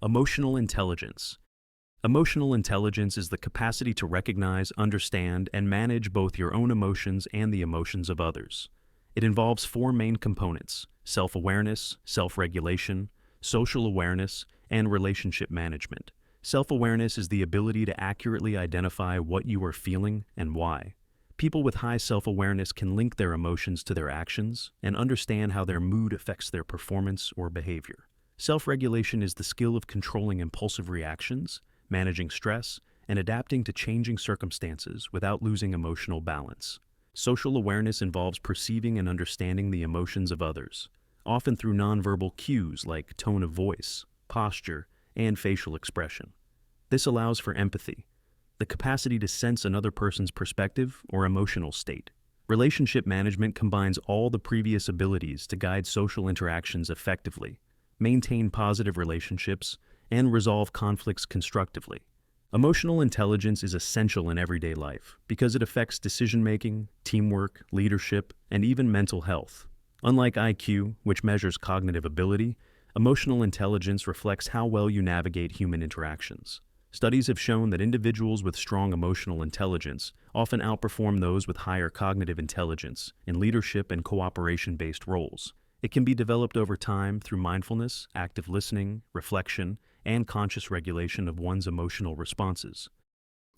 Emotional intelligence. Emotional intelligence is the capacity to recognize, understand, and manage both your own emotions and the emotions of others. It involves four main components: self-awareness, self-regulation, social awareness, and relationship management. Self-awareness is the ability to accurately identify what you are feeling and why. People with high self-awareness can link their emotions to their actions and understand how their mood affects their performance or behavior. Self-regulation is the skill of controlling impulsive reactions, managing stress, and adapting to changing circumstances without losing emotional balance. Social awareness involves perceiving and understanding the emotions of others, often through nonverbal cues like tone of voice, posture, and facial expression. This allows for empathy, the capacity to sense another person's perspective or emotional state. Relationship management combines all the previous abilities to guide social interactions effectively, maintain positive relationships, and resolve conflicts constructively. Emotional intelligence is essential in everyday life because it affects decision-making, teamwork, leadership, and even mental health. Unlike IQ, which measures cognitive ability, emotional intelligence reflects how well you navigate human interactions. Studies have shown that individuals with strong emotional intelligence often outperform those with higher cognitive intelligence in leadership and cooperation-based roles. It can be developed over time through mindfulness, active listening, reflection, and conscious regulation of one's emotional responses.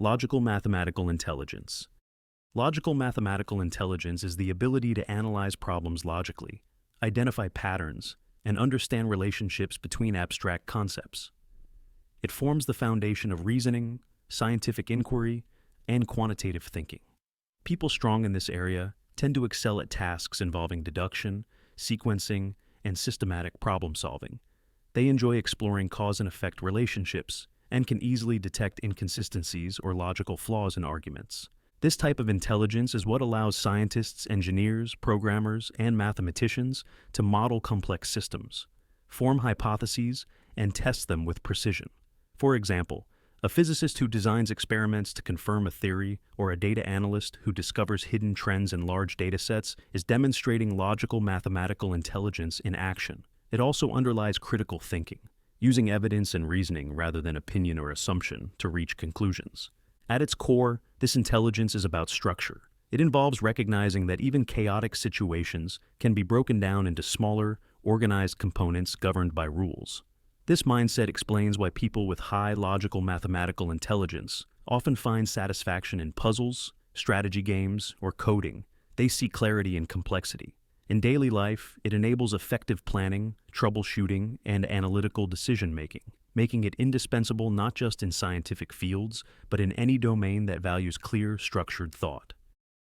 Logical mathematical intelligence. Logical mathematical intelligence is the ability to analyze problems logically, identify patterns, and understand relationships between abstract concepts. It forms the foundation of reasoning, scientific inquiry, and quantitative thinking. People strong in this area tend to excel at tasks involving deduction, sequencing, and systematic problem solving. They enjoy exploring cause and effect relationships and can easily detect inconsistencies or logical flaws in arguments. This type of intelligence is what allows scientists, engineers, programmers, and mathematicians to model complex systems, form hypotheses, and test them with precision. For example, a physicist who designs experiments to confirm a theory, or a data analyst who discovers hidden trends in large datasets, is demonstrating logical mathematical intelligence in action. It also underlies critical thinking, using evidence and reasoning rather than opinion or assumption to reach conclusions. At its core, this intelligence is about structure. It involves recognizing that even chaotic situations can be broken down into smaller, organized components governed by rules. This mindset explains why people with high logical mathematical intelligence often find satisfaction in puzzles, strategy games, or coding. They see clarity in complexity. In daily life, it enables effective planning, troubleshooting, and analytical decision-making, making it indispensable not just in scientific fields, but in any domain that values clear, structured thought.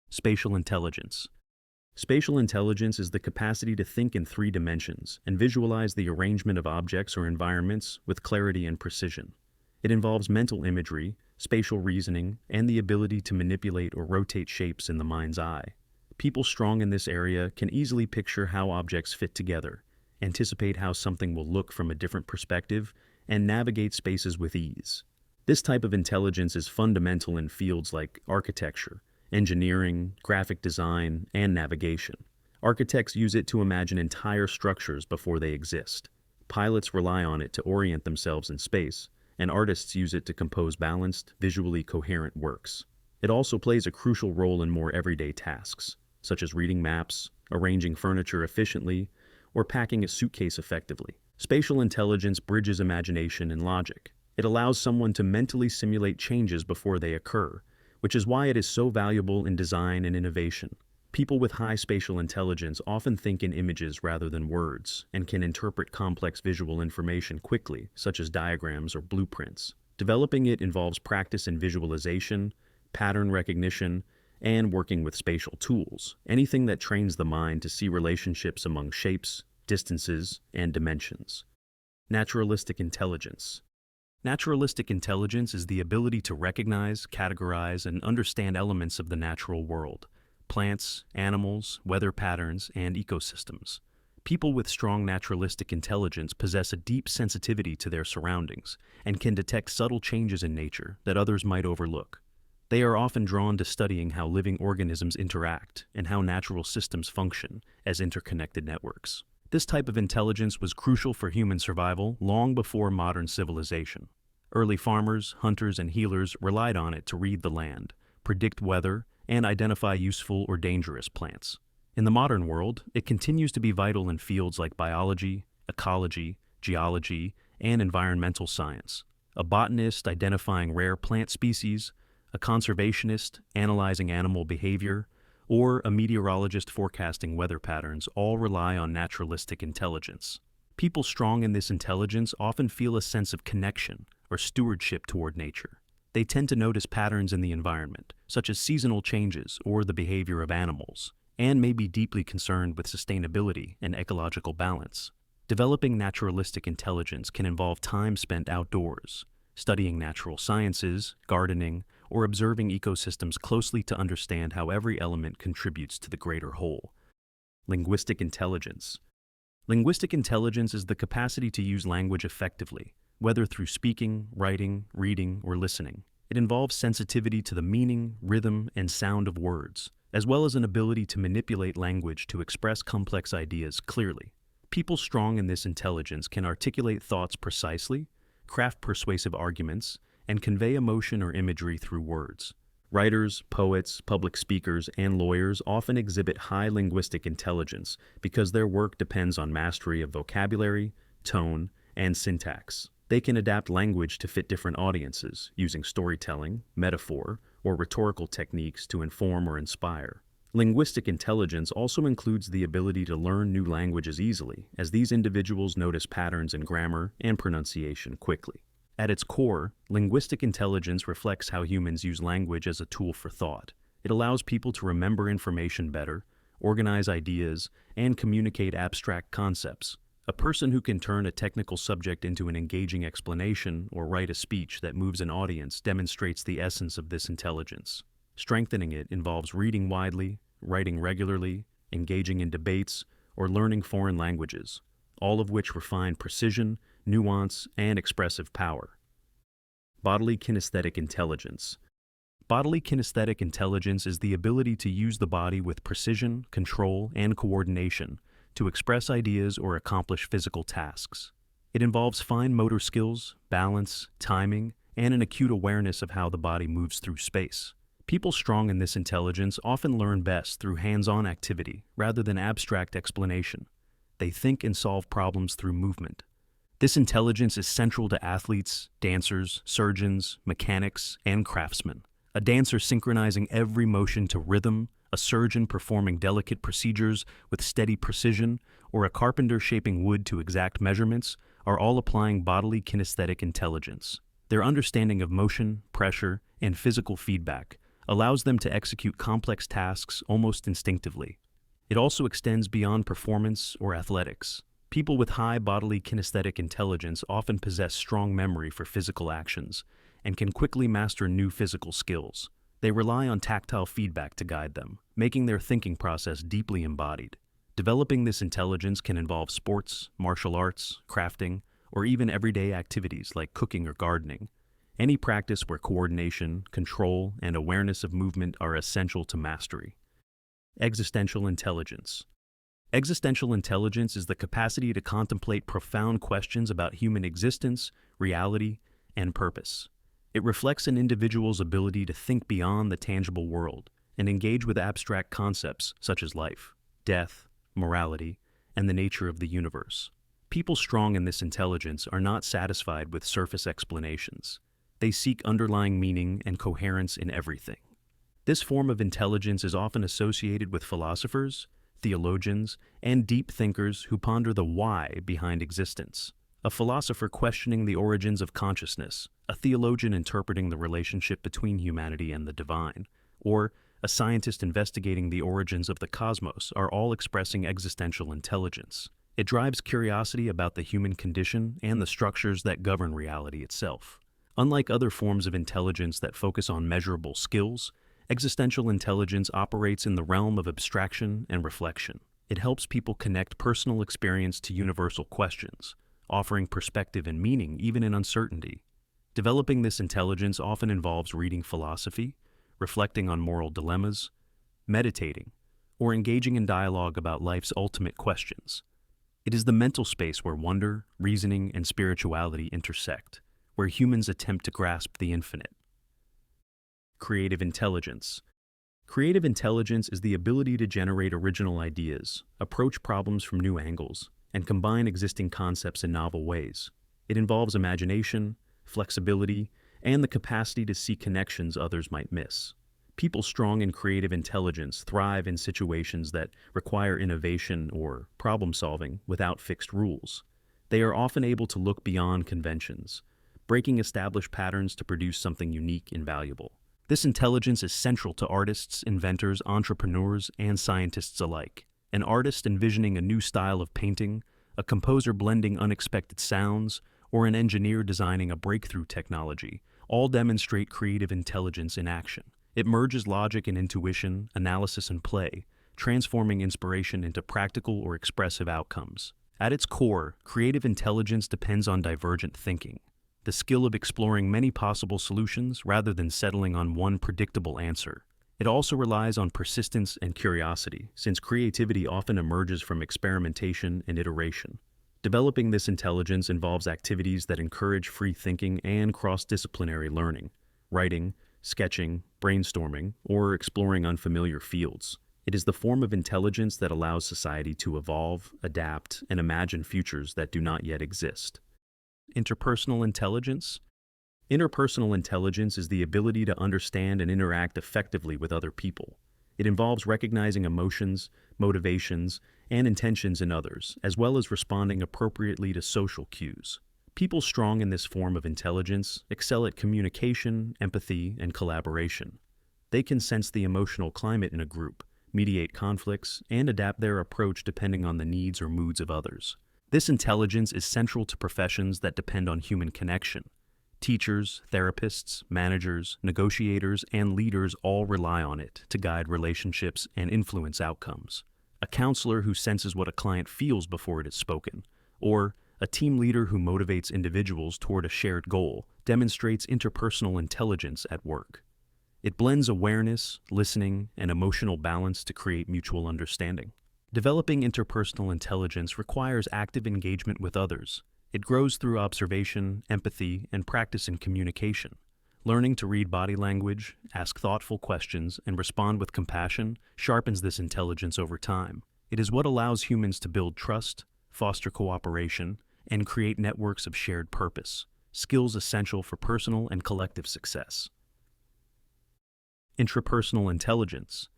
Spatial intelligence. Spatial intelligence is the capacity to think in three dimensions and visualize the arrangement of objects or environments with clarity and precision. It involves mental imagery, spatial reasoning, and the ability to manipulate or rotate shapes in the mind's eye. People strong in this area can easily picture how objects fit together, anticipate how something will look from a different perspective, and navigate spaces with ease. This type of intelligence is fundamental in fields like architecture, engineering, graphic design, and navigation. Architects use it to imagine entire structures before they exist. Pilots rely on it to orient themselves in space, and artists use it to compose balanced, visually coherent works. It also plays a crucial role in more everyday tasks, such as reading maps, arranging furniture efficiently, or packing a suitcase effectively. Spatial intelligence bridges imagination and logic. It allows someone to mentally simulate changes before they occur, which is why it is so valuable in design and innovation. People with high spatial intelligence often think in images rather than words and can interpret complex visual information quickly, such as diagrams or blueprints. Developing it involves practice in visualization, pattern recognition, and working with spatial tools, anything that trains the mind to see relationships among shapes, distances, and dimensions. Naturalistic intelligence. Naturalistic intelligence is the ability to recognize, categorize, and understand elements of the natural world: plants, animals, weather patterns, and ecosystems. People with strong naturalistic intelligence possess a deep sensitivity to their surroundings and can detect subtle changes in nature that others might overlook. They are often drawn to studying how living organisms interact and how natural systems function as interconnected networks. This type of intelligence was crucial for human survival long before modern civilization. Early farmers, hunters, and healers relied on it to read the land, predict weather, and identify useful or dangerous plants. In the modern world, it continues to be vital in fields like biology, ecology, geology, and environmental science. A botanist identifying rare plant species, a conservationist analyzing animal behavior, or a meteorologist forecasting weather patterns all rely on naturalistic intelligence. People strong in this intelligence often feel a sense of connection or stewardship toward nature. They tend to notice patterns in the environment, such as seasonal changes or the behavior of animals, and may be deeply concerned with sustainability and ecological balance. Developing naturalistic intelligence can involve time spent outdoors, studying natural sciences, gardening, or observing ecosystems closely to understand how every element contributes to the greater whole. Linguistic intelligence. Linguistic intelligence is the capacity to use language effectively, whether through speaking, writing, reading, or listening. It involves sensitivity to the meaning, rhythm, and sound of words, as well as an ability to manipulate language to express complex ideas clearly. People strong in this intelligence can articulate thoughts precisely, craft persuasive arguments, and convey emotion or imagery through words. Writers, poets, public speakers, and lawyers often exhibit high linguistic intelligence because their work depends on mastery of vocabulary, tone, and syntax. They can adapt language to fit different audiences, using storytelling, metaphor, or rhetorical techniques to inform or inspire. Linguistic intelligence also includes the ability to learn new languages easily, as these individuals notice patterns in grammar and pronunciation quickly. At its core, linguistic intelligence reflects how humans use language as a tool for thought. It allows people to remember information better, organize ideas, and communicate abstract concepts. A person who can turn a technical subject into an engaging explanation or write a speech that moves an audience demonstrates the essence of this intelligence. Strengthening it involves reading widely, writing regularly, engaging in debates, or learning foreign languages, all of which refine precision, nuance, and expressive power. Bodily kinesthetic intelligence. Bodily kinesthetic intelligence is the ability to use the body with precision, control, and coordination to express ideas or accomplish physical tasks. It involves fine motor skills, balance, timing, and an acute awareness of how the body moves through space. People strong in this intelligence often learn best through hands-on activity rather than abstract explanation. They think and solve problems through movement. This intelligence is central to athletes, dancers, surgeons, mechanics, and craftsmen. A dancer synchronizing every motion to rhythm, a surgeon performing delicate procedures with steady precision, or a carpenter shaping wood to exact measurements are all applying bodily kinesthetic intelligence. Their understanding of motion, pressure, and physical feedback allows them to execute complex tasks almost instinctively. It also extends beyond performance or athletics. People with high bodily kinesthetic intelligence often possess strong memory for physical actions and can quickly master new physical skills. They rely on tactile feedback to guide them, making their thinking process deeply embodied. Developing this intelligence can involve sports, martial arts, crafting, or even everyday activities like cooking or gardening. Any practice where coordination, control, and awareness of movement are essential to mastery. Existential intelligence. Existential intelligence is the capacity to contemplate profound questions about human existence, reality, and purpose. It reflects an individual's ability to think beyond the tangible world and engage with abstract concepts such as life, death, morality, and the nature of the universe. People strong in this intelligence are not satisfied with surface explanations. They seek underlying meaning and coherence in everything. This form of intelligence is often associated with philosophers, theologians, and deep thinkers who ponder the why behind existence. A philosopher questioning the origins of consciousness, a theologian interpreting the relationship between humanity and the divine, or a scientist investigating the origins of the cosmos are all expressing existential intelligence. It drives curiosity about the human condition and the structures that govern reality itself. Unlike other forms of intelligence that focus on measurable skills, existential intelligence operates in the realm of abstraction and reflection. It helps people connect personal experience to universal questions, offering perspective and meaning even in uncertainty. Developing this intelligence often involves reading philosophy, reflecting on moral dilemmas, meditating, or engaging in dialogue about life's ultimate questions. It is the mental space where wonder, reasoning, and spirituality intersect, where humans attempt to grasp the infinite. Creative intelligence. Creative intelligence is the ability to generate original ideas, approach problems from new angles, and combine existing concepts in novel ways. It involves imagination, flexibility, and the capacity to see connections others might miss. People strong in creative intelligence thrive in situations that require innovation or problem solving without fixed rules. They are often able to look beyond conventions, breaking established patterns to produce something unique and valuable. This intelligence is central to artists, inventors, entrepreneurs, and scientists alike. An artist envisioning a new style of painting, a composer blending unexpected sounds, or an engineer designing a breakthrough technology all demonstrate creative intelligence in action. It merges logic and intuition, analysis and play, transforming inspiration into practical or expressive outcomes. At its core, creative intelligence depends on divergent thinking, the skill of exploring many possible solutions rather than settling on one predictable answer. It also relies on persistence and curiosity, since creativity often emerges from experimentation and iteration. Developing this intelligence involves activities that encourage free thinking and cross-disciplinary learning, writing, sketching, brainstorming, or exploring unfamiliar fields. It is the form of intelligence that allows society to evolve, adapt, and imagine futures that do not yet exist. Interpersonal intelligence. Interpersonal intelligence is the ability to understand and interact effectively with other people. It involves recognizing emotions, motivations, and intentions in others, as well as responding appropriately to social cues. People strong in this form of intelligence excel at communication, empathy, and collaboration. They can sense the emotional climate in a group, mediate conflicts, and adapt their approach depending on the needs or moods of others. This intelligence is central to professions that depend on human connection. Teachers, therapists, managers, negotiators, and leaders all rely on it to guide relationships and influence outcomes. A counselor who senses what a client feels before it is spoken, or a team leader who motivates individuals toward a shared goal, demonstrates interpersonal intelligence at work. It blends awareness, listening, and emotional balance to create mutual understanding. Developing interpersonal intelligence requires active engagement with others. It grows through observation, empathy, and practice in communication. Learning to read body language, ask thoughtful questions, and respond with compassion sharpens this intelligence over time. It is what allows humans to build trust, foster cooperation, and create networks of shared purpose, skills essential for personal and collective success. Intrapersonal intelligence.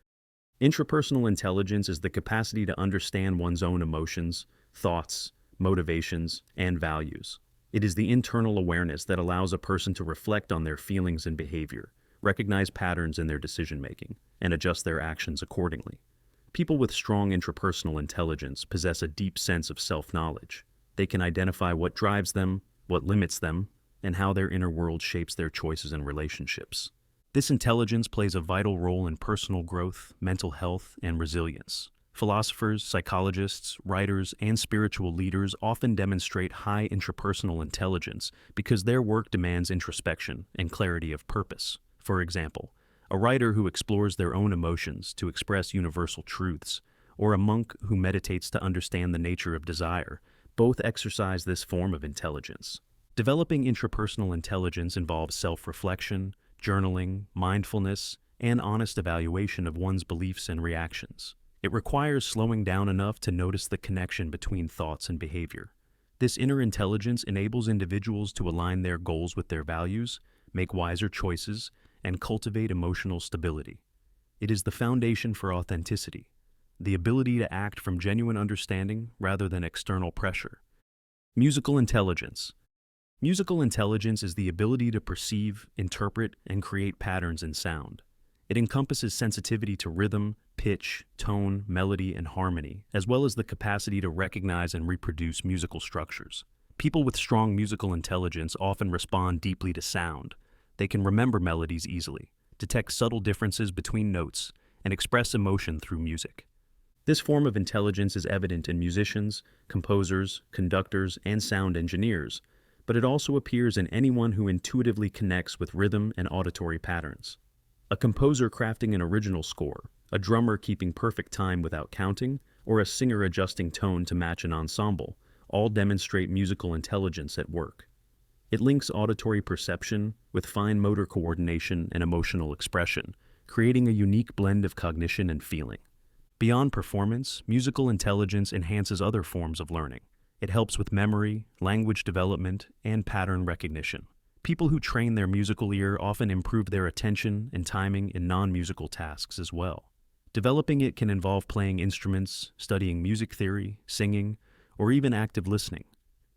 Intrapersonal intelligence is the capacity to understand one's own emotions, thoughts, motivations, and values. It is the internal awareness that allows a person to reflect on their feelings and behavior, recognize patterns in their decision-making, and adjust their actions accordingly. People with strong intrapersonal intelligence possess a deep sense of self-knowledge. They can identify what drives them, what limits them, and how their inner world shapes their choices and relationships. This intelligence plays a vital role in personal growth, mental health, and resilience. Philosophers, psychologists, writers, and spiritual leaders often demonstrate high intrapersonal intelligence because their work demands introspection and clarity of purpose. For example, a writer who explores their own emotions to express universal truths, or a monk who meditates to understand the nature of desire, both exercise this form of intelligence. Developing intrapersonal intelligence involves self-reflection, journaling, mindfulness, and honest evaluation of one's beliefs and reactions. It requires slowing down enough to notice the connection between thoughts and behavior. This inner intelligence enables individuals to align their goals with their values, make wiser choices, and cultivate emotional stability. It is the foundation for authenticity, the ability to act from genuine understanding rather than external pressure. Musical intelligence. Musical intelligence is the ability to perceive, interpret, and create patterns in sound. It encompasses sensitivity to rhythm, pitch, tone, melody, and harmony, as well as the capacity to recognize and reproduce musical structures. People with strong musical intelligence often respond deeply to sound. They can remember melodies easily, detect subtle differences between notes, and express emotion through music. This form of intelligence is evident in musicians, composers, conductors, and sound engineers, but it also appears in anyone who intuitively connects with rhythm and auditory patterns. A composer crafting an original score, a drummer keeping perfect time without counting, or a singer adjusting tone to match an ensemble, all demonstrate musical intelligence at work. It links auditory perception with fine motor coordination and emotional expression, creating a unique blend of cognition and feeling. Beyond performance, musical intelligence enhances other forms of learning. It helps with memory, language development, and pattern recognition. People who train their musical ear often improve their attention and timing in non-musical tasks as well. Developing it can involve playing instruments, studying music theory, singing, or even active listening,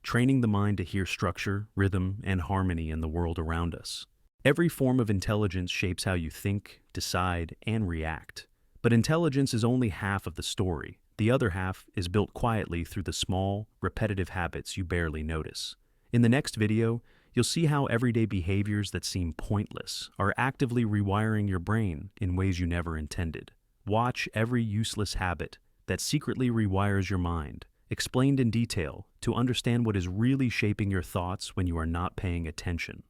training the mind to hear structure, rhythm, and harmony in the world around us. Every form of intelligence shapes how you think, decide, and react. But intelligence is only half of the story. The other half is built quietly through the small, repetitive habits you barely notice. In the next video, you'll see how everyday behaviors that seem pointless are actively rewiring your brain in ways you never intended. Watch every useless habit that secretly rewires your mind, explained in detail, to understand what is really shaping your thoughts when you are not paying attention.